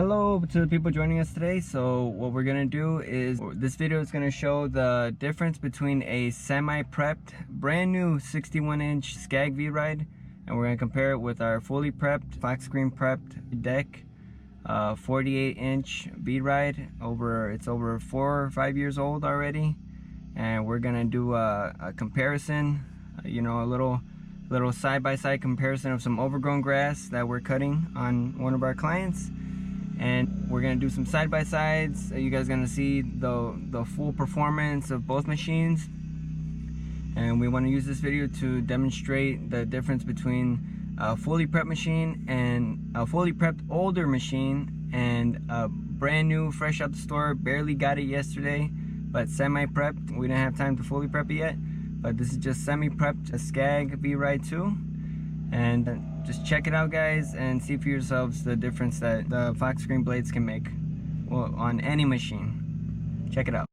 Hello to the people joining us today. So what we're gonna do is this video is gonna show the difference between a semi-prepped brand new 61-inch SCAG V-Ride, and we're gonna compare it with our fully prepped Foxgreen prepped deck 48-inch V-Ride. It's over 4 or 5 years old already, and we're gonna do a comparison, you know, a little side-by-side comparison of some overgrown grass that we're cutting on one of our clients. And we're gonna do some side-by-sides. You guys are gonna see the full performance of both machines, and we want to use this video to demonstrate the difference between a fully prepped machine and a fully prepped older machine and a brand new, fresh out the store, barely got it yesterday, but semi-prepped. We didn't have time to fully prep it yet, but this is just semi-prepped, a SCAG V-Ride 2. And just check it out, guys, and see for yourselves the difference that the Foxgreen blades can make, well, on any machine. Check it out.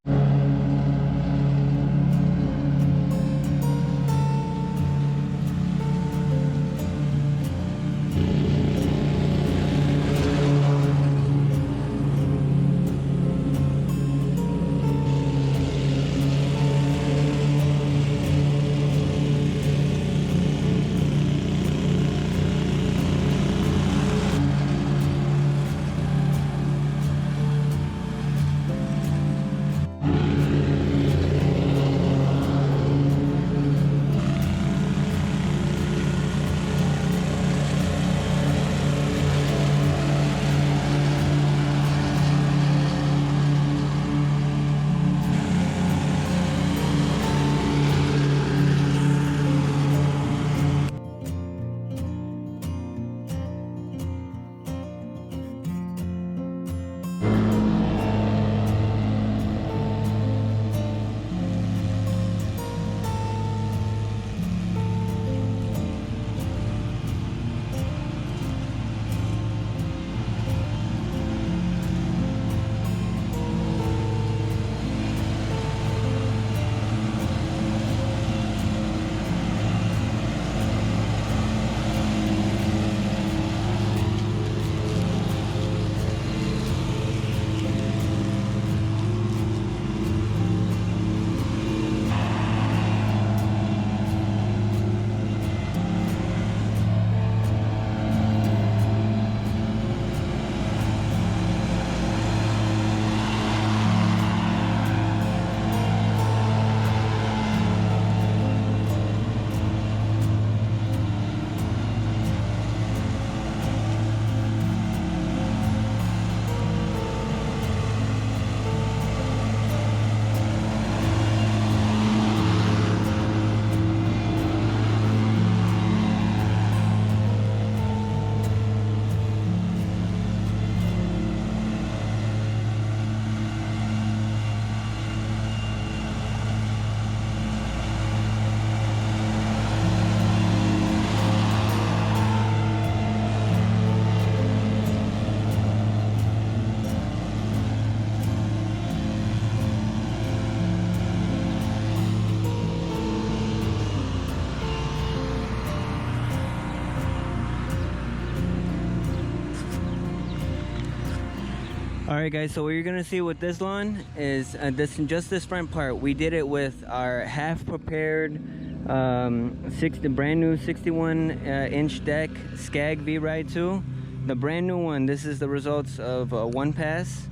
Alright guys, so what you're gonna see with this lawn is this front part. We did it with our half prepared the brand new 61-inch deck SCAG V-Ride 2. The brand new one. This is the results of one pass,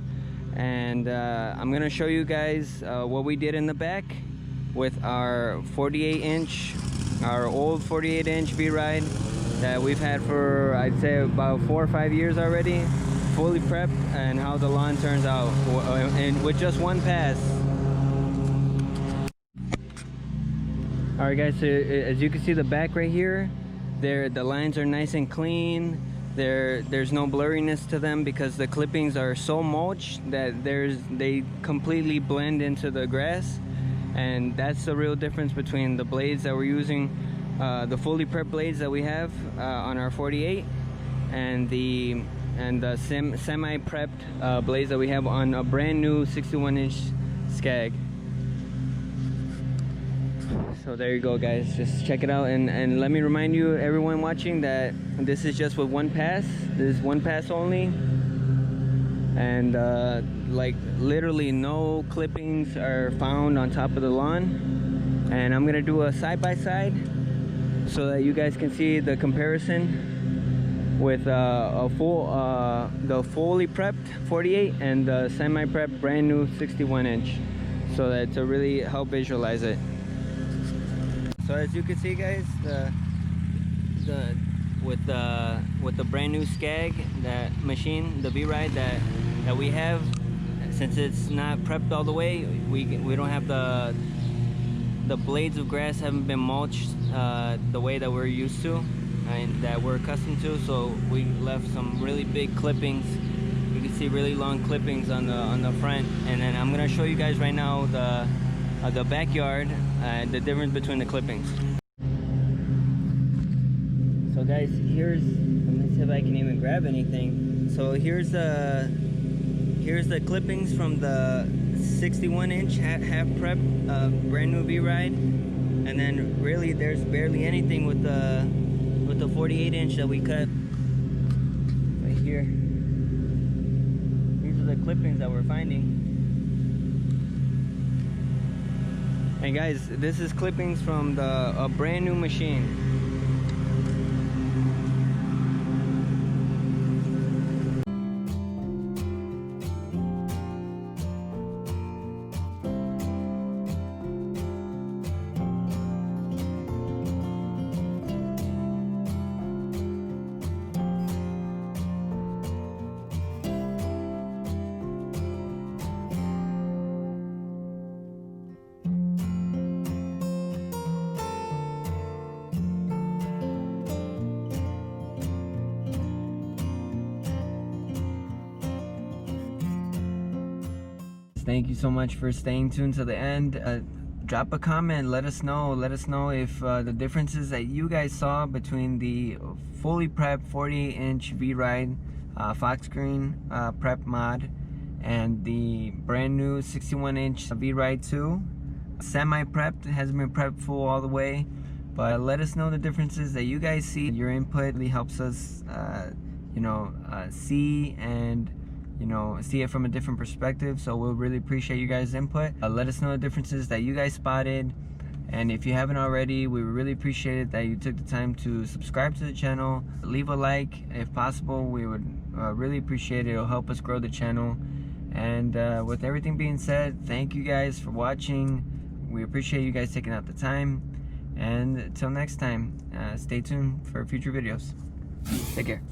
and I'm gonna show you guys what we did in the back with our 48-inch, our old 48-inch V-Ride that we've had for, I'd say, about 4 or 5 years already, fully prepped, and how the lawn turns out and with just one pass. All right guys, so as you can see, the back right here, the lines are nice and clean. There's no blurriness to them because the clippings are so mulched that they completely blend into the grass, and that's the real difference between the blades that we're using, the fully prepped blades that we have on our 48, and the semi-prepped blades that we have on a brand new 61-inch SCAG. So there you go, guys, just check it out, and let me remind you, everyone watching, that this is just with one pass. This is one pass only. and like literally no clippings are found on top of the lawn. And I'm gonna do a side-by-side so that you guys can see the comparison with the fully prepped 48 and the semi-prepped brand new 61-inch, so that to really help visualize it. So as you can see, guys, with the brand new SCAG, that machine, the V-Ride that we have, since it's not prepped all the way, we don't have the blades of grass haven't been mulched the way that we're used to and that we're accustomed to. So we left some really big clippings. You can see really long clippings on the front, and then I'm gonna show you guys right now the backyard, the difference between the clippings. So guys, here's, let me see if I can even grab anything. So here's the clippings from the 61-inch half prep brand new V-Ride, and then really there's barely anything with the 48-inch that we cut right here. These are the clippings that we're finding. And guys, this is clippings from a brand new machine. Thank you so much for staying tuned to the end. Drop a comment, let us know if the differences that you guys saw between the fully prepped 48-inch V-Ride Foxgreen prep mod and the brand new 61-inch V-Ride 2 semi-prepped, hasn't been prepped full all the way. But let us know the differences that you guys see. Your input really helps us see and see it from a different perspective. So we'll really appreciate you guys' input. Let us know the differences that you guys spotted, and if you haven't already, we would really appreciate it that you took the time to subscribe to the channel. Leave a like if possible. We would really appreciate it. It'll help us grow the channel. And with everything being said, thank you guys for watching. We appreciate you guys taking out the time, and until next time, stay tuned for future videos. Take care.